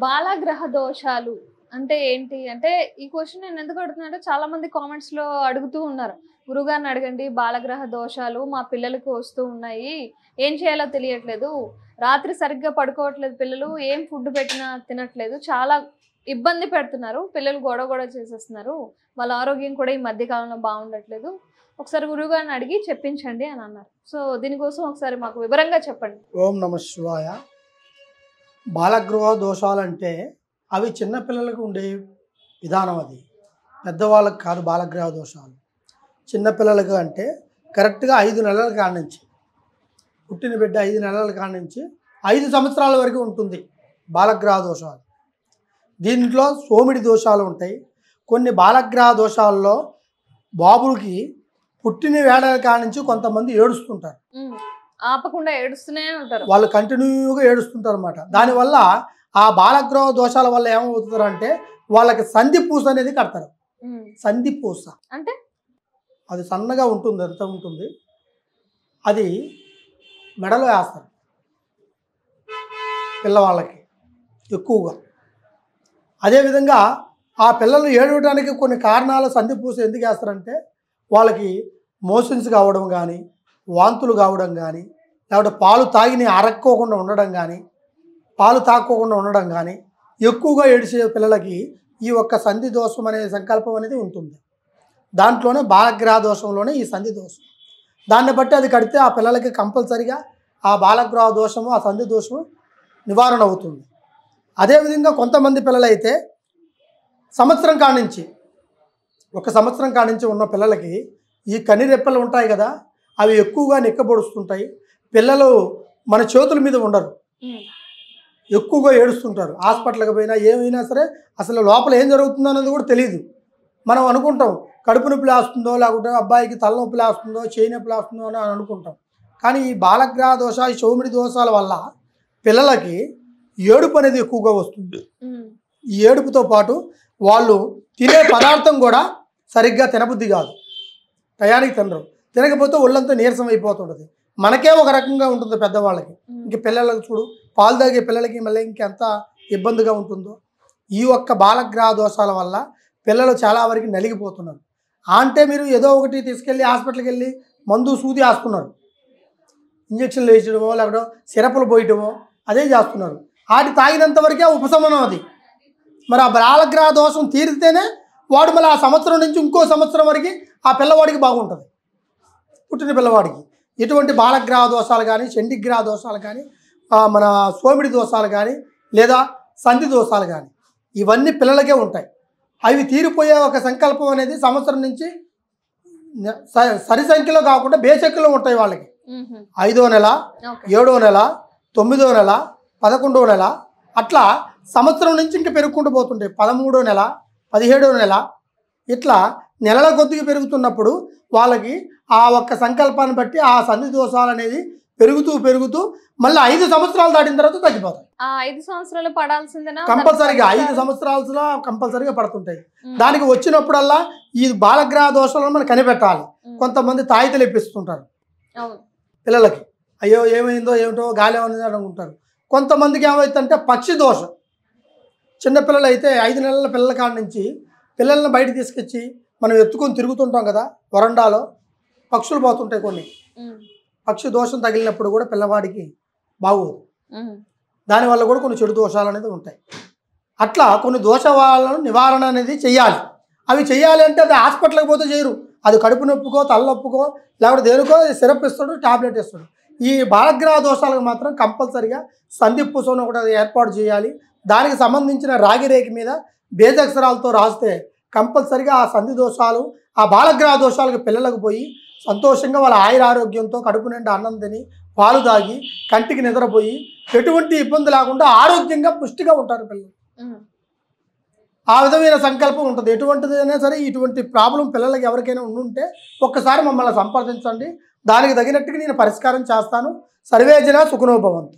బాలగ్రహ దోషాలు అంటే ఏంటి? అంటే ఈ క్వెషన్ నేను ఎందుకు అడుగుతున్నానంటే చాలా మంది కామెంట్స్‌లో అడుగుతూ ఉన్నారు. గురువుగారిని అడగండి బాలగ్రహ దోషాలు మా పిల్లలకి వస్తూ ఉన్నాయి. ఏం చేయాలో తెలియట్లేదు. రాత్రి సరిగ్గా పడుకోవట్లేదు పిల్లలు. ఏం ఫుడ్ పెట్టినా తినట్లేదు. చాలా ఇబ్బంది పెడుతున్నారు. పిల్లలు గొడవ గొడవ చేసేస్తున్నారు. వాళ్ళ ఆరోగ్యం కూడా ఈ మధ్య కాలంలో బాగుండట్లేదు. ఒకసారి గురువుగారిని అడిగి చెప్పించండి అని అన్నారు. సో దీనికోసం ఒకసారి మాకు వివరంగా చెప్పండి. ఓం నమః శివాయ. బాలగృహ దోషాలంటే అవి చిన్నపిల్లలకు ఉండే విధానం. అది పెద్దవాళ్ళకి కాదు. బాలగ్రహ దోషాలు చిన్నపిల్లలకు అంటే కరెక్ట్గా 5 నెలల కాడ నుంచి, పుట్టిన బిడ్డ 5 నెలల కాడ నుంచి 5 సంవత్సరాల వరకు ఉంటుంది బాలగ్రహ దోషాలు. దీంట్లో సోమిడి దోషాలు ఉంటాయి. కొన్ని బాలగ్రహ దోషాల్లో బాబులకి పుట్టిన వేళల కాడ నుంచి కొంతమంది ఏడుస్తుంటారు. ఆపకుండా ఏడుస్తూనే ఉంటారు. వాళ్ళు కంటిన్యూగా ఏడుస్తుంటారు అన్నమాట. దానివల్ల ఆ బాలగ్రహ దోషాల వల్ల ఏమవుతుందంటే వాళ్ళకి సంధి పూస అనేది కడతారు. సంధి పూస అంటే అది సన్నగా ఉంటుంది, ఎంత ఉంటుంది, అది మెడలో వేస్తారు పిల్లవాళ్ళకి ఎక్కువగా. అదేవిధంగా ఆ పిల్లలు ఏడవడానికి కొన్ని కారణాలు సంధి పూస ఎందుకు వేస్తారంటే వాళ్ళకి మోషన్స్ కావడం కానీ, వాంతులు కావడం కానీ, లేకపోతే పాలు తాగిని అరక్కోకుండా ఉండడం కానీ, పాలు తాక్కోకుండా ఉండడం కానీ, ఎక్కువగా ఏడిసే పిల్లలకి ఈ ఒక్క సంధి దోషం అనే సంకల్పం అనేది ఉంటుంది. దాంట్లోనే బాలగ్రహ దోషంలోనే ఈ సంధి దోషం. దాన్ని బట్టి అది కడితే ఆ పిల్లలకి కంపల్సరిగా ఆ బాలగ్రహ దోషము, ఆ సంధి దోషము నివారణ అవుతుంది. అదేవిధంగా కొంతమంది పిల్లలైతే సంవత్సరం కాడ నుంచి, 1 సంవత్సరం కాడ నుంచి ఉన్న పిల్లలకి ఈ కనిరెప్పలు ఉంటాయి కదా, అవి ఎక్కువగా నిక్కబొడుస్తుంటాయి. పిల్లలు మన చేతుల మీద ఉండరు, ఎక్కువగా ఏడుస్తుంటారు. హాస్పిటల్కి పోయినా ఏమైనా సరే అసలు లోపల ఏం జరుగుతుందో అనేది కూడా తెలియదు. మనం అనుకుంటాం కడుపు నొప్పి లేస్తుందో, లేకుంటే అబ్బాయికి తలనొప్పి లేస్తుందో, చేయి నొప్పి లేస్తుందో అని అనుకుంటాం. కానీ ఈ బాలగ్రహ దోష, ఈ సోమిడి దోషాల వల్ల పిల్లలకి ఏడుపు అనేది ఎక్కువగా వస్తుంది. ఈ ఏడుపుతో పాటు వాళ్ళు తినే పదార్థం కూడా సరిగ్గా తినబుద్ధి కాదు, టయానికి తినరు. తినకపోతే ఒళ్ళంతా నీరసం అయిపోతుంటుంది. మనకే ఒక రకంగా ఉంటుంది పెద్దవాళ్ళకి, ఇంక పిల్లలకు చూడు, పాలు తాగే పిల్లలకి మళ్ళీ ఇంకెంత ఇబ్బందిగా ఉంటుందో. ఈ ఒక్క బాలగ్రహ దోషాల వల్ల పిల్లలు చాలా వరకు నలిగిపోతున్నారు. అంటే మీరు ఏదో ఒకటి తీసుకెళ్ళి హాస్పిటల్కి వెళ్ళి మందు సూది వేస్తున్నారు, ఇంజక్షన్లు వేయడమో లేకపోతే సిరపులు పోయటమో అదే చేస్తున్నారు. వాటి తాగినంత వరకే ఉపశమనం అది. మరి ఆ బాలగ్రహ దోషం తీరితేనే వాడు మళ్ళీ ఆ సంవత్సరం నుంచి ఇంకో సంవత్సరం వరకు ఆ పిల్లవాడికి బాగుంటుంది, పుట్టిన పిల్లవాడికి. ఎటువంటి బాలగ్రహ దోషాలు కానీ, చండీగ్రహ దోషాలు కానీ, మన సోమిడి దోషాలు కానీ, లేదా సంధి దోషాలు కానీ, ఇవన్నీ పిల్లలకే ఉంటాయి. అవి తీరిపోయే ఒక సంకల్పం అనేది సంవత్సరం నుంచి సరి సంఖ్యలో కాకుండా బేసంఖ్యలో ఉంటాయి వాళ్ళకి. 5వ నెల, 7వ నెల, 9వ నెల, 11వ నెల, అట్లా సంవత్సరం నుంచి ఇంకా పెరుగుకుంటూ పోతుంటాయి. 13వ నెల, 17వ నెల, ఇట్లా నెలల కొద్దిగా పెరుగుతున్నప్పుడు వాళ్ళకి ఆ ఒక్క సంకల్పాన్ని బట్టి ఆ సంధి దోషాలు అనేది పెరుగుతూ పెరుగుతూ మళ్ళీ 5 సంవత్సరాలు దాటిన తర్వాత తగ్గిపోతాయి. 5 సంవత్సరాలు పడాల్సిందేనా? కంపల్సరీగా 5 సంవత్సరాలలో కంపల్సరీగా పడుతుంటాయి. దానికి వచ్చినప్పుడల్లా ఈ బాలగ్రహ దోషాలను మనం కనిపెట్టాలి. కొంతమంది తాయితలు ఇప్పిస్తుంటారు పిల్లలకి, అయ్యో ఏమైందో ఏమిటో గాలి ఏమైందో అనుకుంటారు. కొంతమందికి ఏమవుతుందంటే పక్షి దోషం. చిన్నపిల్లలు అయితే 5 నెలల పిల్లల కాడ నుంచి పిల్లల్ని బయట తీసుకొచ్చి మనం ఎత్తుకొని తిరుగుతుంటాం కదా, వరండాలో పక్షులు పోతుంటాయి. కొన్ని పక్షి దోషం తగిలినప్పుడు కూడా పిల్లవాడికి బాగోదు. దానివల్ల కూడా కొన్ని చెడు దోషాలు అనేది ఉంటాయి. అట్లా కొన్ని దోషాలను నివారణ అనేది చెయ్యాలి. అవి చెయ్యాలి అంటే అది హాస్పిటల్కి పోతే చేయరు. అది కడుపు నొప్పుకో, తలనొప్పుకో, లేకపోతే దేనికో సిరప్ ఇస్తాడు, టాబ్లెట్ ఇస్తాడు. ఈ బాలగ్రహ దోషాలకు మాత్రం కంపల్సరిగా సంధి పూసను ఒకటి ఏర్పాటు చేయాలి. దానికి సంబంధించిన రాగి రేఖ మీద బేజాక్షరాలతో రాస్తే కంపల్సరిగా ఆ సంధి దోషాలు, ఆ బాలగ్రహ దోషాలకు పిల్లలకు పోయి సంతోషంగా వాళ్ళ ఆయుర ఆరోగ్యంతో కడుపు నిండా అన్నం తిని, పాలు తాగి, కంటికి నిద్రపోయి, ఎటువంటి ఇబ్బంది లేకుండా ఆరోగ్యంగా పుష్టిగా ఉంటారు పిల్లలు. ఆ విధమైన సంకల్పం ఉంటుంది. ఎటువంటిదైనా సరే ఇటువంటి ప్రాబ్లం పిల్లలకి ఎవరికైనా ఉండుంటే ఒక్కసారి మమ్మల్ని సంప్రదించండి. దానికి తగినట్టుగా నేను పరిష్కారం చేస్తాను. సర్వేజన సుఖనో భవంతు.